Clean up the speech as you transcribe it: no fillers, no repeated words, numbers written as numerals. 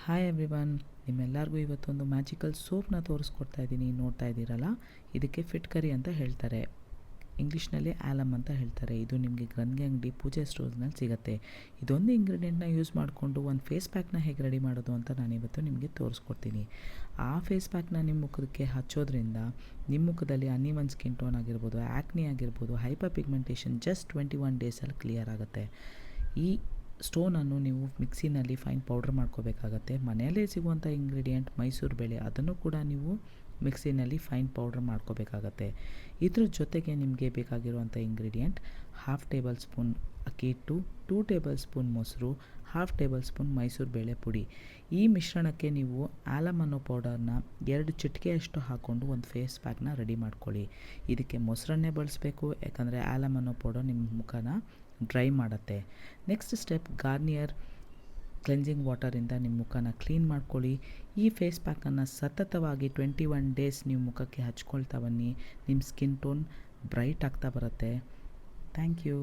Hi everyone, ನಿಮ್ಮೆಲ್ಲರಿಗೂ ಇವತ್ತೊಂದು magical ಸೋಪ್ನ ತೋರಿಸ್ಕೊಡ್ತಾ ಇದ್ದೀನಿ. ನೋಡ್ತಾ ಇದ್ದೀರಲ್ಲ, ಇದಕ್ಕೆ ಫಿಟ್ಕರಿ ಅಂತ ಹೇಳ್ತಾರೆ. ಇಂಗ್ಲೀಷ್ನಲ್ಲಿ ಆಲಮ್ ಅಂತ ಹೇಳ್ತಾರೆ. ಇದು ನಿಮಗೆ ಗಂಗೆ ಅಂಗಡಿ, ಪೂಜೆ ಸ್ಟೋರ್ಸ್ನಲ್ಲಿ ಸಿಗುತ್ತೆ. ಇದೊಂದು ಇಂಗ್ರೀಡಿಯೆಂಟ್ನ ಯೂಸ್ ಮಾಡಿಕೊಂಡು ಒಂದು ಫೇಸ್ ಪ್ಯಾಕ್ನ ಹೇಗೆ ರೆಡಿ ಮಾಡೋದು ಅಂತ ನಾನಿವತ್ತು ನಿಮಗೆ ತೋರಿಸ್ಕೊಡ್ತೀನಿ. ಆ ಫೇಸ್ ಪ್ಯಾಕ್ನ ನಿಮ್ಮ ಮುಖಕ್ಕೆ ಹಚ್ಚೋದ್ರಿಂದ ನಿಮ್ಮ ಮುಖದಲ್ಲಿ ಅನ್ಇವನ್ ಸ್ಕಿನ್ ಟೋನ್ ಆಗಿರ್ಬೋದು, ಆ್ಯಕ್ನಿ ಆಗಿರ್ಬೋದು, ಹೈಪರ್ ಪಿಗ್ಮೆಂಟೇಷನ್ ಜಸ್ಟ್ 21 ಡೇಸಲ್ಲಿ ಕ್ಲಿಯರ್ ಆಗುತ್ತೆ. ಈ ಸ್ಟೋನನ್ನು ನೀವು ಮಿಕ್ಸಿನಲ್ಲಿ ಫೈನ್ ಪೌಡ್ರ್ ಮಾಡ್ಕೋಬೇಕಾಗತ್ತೆ. ಮನೆಯಲ್ಲೇ ಸಿಗುವಂಥ ಇಂಗ್ರೀಡಿಯೆಂಟ್ ಮೈಸೂರು ಬೇಳೆ, ಅದನ್ನು ಕೂಡ ನೀವು ಮಿಕ್ಸಿನಲ್ಲಿ ಫೈನ್ ಪೌಡ್ರ್ ಮಾಡ್ಕೋಬೇಕಾಗತ್ತೆ. ಇದ್ರ ಜೊತೆಗೆ ನಿಮಗೆ ಬೇಕಾಗಿರುವಂಥ ಇಂಗ್ರೀಡಿಯೆಂಟ್ 1/2 ಟೇಬಲ್ ಸ್ಪೂನ್ ಅಕ್ಕಿ ಹಿಟ್ಟು, 2 ಟೇಬಲ್ ಸ್ಪೂನ್ ಮೊಸರು, 1/2 ಟೇಬಲ್ ಸ್ಪೂನ್ ಮೈಸೂರು ಬೇಳೆ ಪುಡಿ. ಈ ಮಿಶ್ರಣಕ್ಕೆ ನೀವು ಆಲಮ್ ಅನ್ನೋ ಪೌಡರ್ನ 2 ಚಿಟಿಕೆಯಷ್ಟು ಹಾಕ್ಕೊಂಡು ಒಂದು ಫೇಸ್ ಪ್ಯಾಕ್ನ ರೆಡಿ ಮಾಡ್ಕೊಳ್ಳಿ. ಇದಕ್ಕೆ ಮೊಸರನ್ನೇ ಬಳಸಬೇಕು, ಯಾಕಂದರೆ ಆಲಮ್ ಅನ್ನೋ ಪೌಡರ್ ನಿಮ್ಮ ಮುಖನ ಡ್ರೈ ಮಾಡುತ್ತೆ. ನೆಕ್ಸ್ಟ್ ಸ್ಟೆಪ್, ಗಾರ್ನಿಯರ್ ಕ್ಲೆನ್ಸಿಂಗ್ ವಾಟರಿಂದ ನಿಮ್ಮ ಮುಖನ ಕ್ಲೀನ್ ಮಾಡ್ಕೊಳ್ಳಿ. ಈ ಫೇಸ್ ಪ್ಯಾಕನ್ನು ಸತತವಾಗಿ 21 ಡೇಸ್ ನೀವು ಮುಖಕ್ಕೆ ಹಚ್ಕೊಳ್ತಾ ಬನ್ನಿ. ನಿಮ್ಮ ಸ್ಕಿನ್ ಟೋನ್ ಬ್ರೈಟ್ ಆಗ್ತಾ ಬರುತ್ತೆ. Thank you.